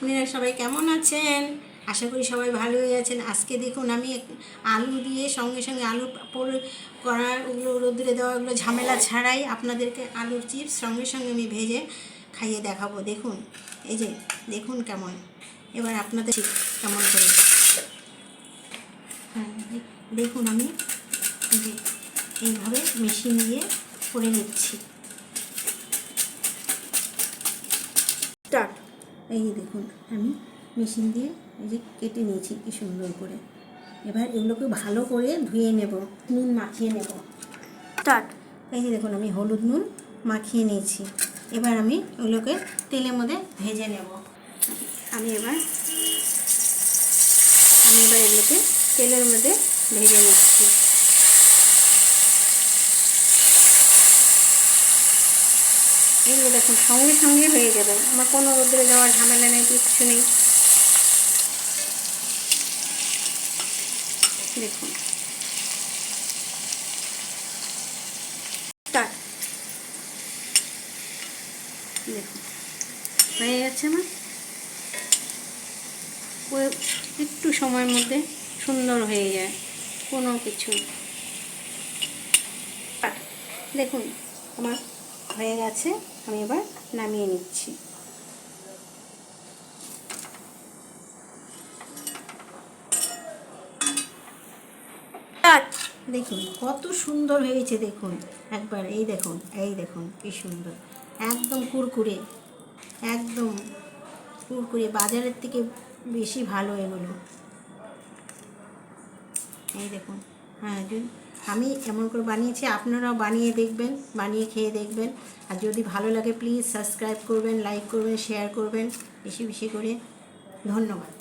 আপনারা সবাই কেমন আছেন? আশা করি সবাই ভালোই আছেন। আজকে দেখুন আমি আলু দিয়ে সঙ্গে সঙ্গে আলু করা, ওগুলো রোদ্রে দেওয়া, ওগুলো ঝামেলা ছাড়াই আপনাদেরকে আলুর চিপস সঙ্গে সঙ্গে আমি ভেজে খাইয়ে দেখাবো। দেখুন, এই যে দেখুন কেমন। এবার আপনাদের কেমন করে, হ্যাঁ দেখুন আমি এই যে এইভাবে মেশিন দিয়ে করে নিচ্ছি। স্টার্ট। এই যে দেখুন আমি মেশিন দিয়ে এই যে কেটে নিয়েছি কি সুন্দর করে। এবার এগুলোকে ভালো করে ধুয়ে নেব, নুন মাখিয়ে নেব। স্টার্ট। এই যে দেখুন আমি হলুদ নুন মাখিয়ে নিয়েছি। এবার আমি ওগুলোকে তেলের মধ্যে ভেজে নেব। আমি এবার এগুলোকে তেলের মধ্যে ভেজে নিচ্ছি। এগুলো দেখুন সঙ্গে সঙ্গে হয়ে যাবে, আমার কোনো রোদ্রে যাওয়ার ঝামেলা নেই, কিচ্ছু নেই। দেখুন স্টার্ট। দেখুন হয়ে যাচ্ছে আমার, একটু সময়ের মধ্যে সুন্দর হয়ে যায় কোনো কিছু। দেখুন আমার হয়ে গেছে, আমি এবার নামিয়ে নিচ্ছি। দেখুন কত সুন্দর হয়েছে, দেখুন একবার, এই দেখুন কি সুন্দর, একদম কুরকুরে, একদম কুরকুরে, বাজারের থেকে বেশি ভালো এগুলো। এই দেখুন, হ্যাঁ আমি এমন করে বানিয়েছি, আপনারাও বানিয়ে দেখবেন, বানিয়ে খেয়ে দেখবেন। আর যদি ভালো লাগে প্লিজ সাবস্ক্রাইব করবেন, লাইক করবেন, শেয়ার করবেন বেশি বেশি করে। ধন্যবাদ।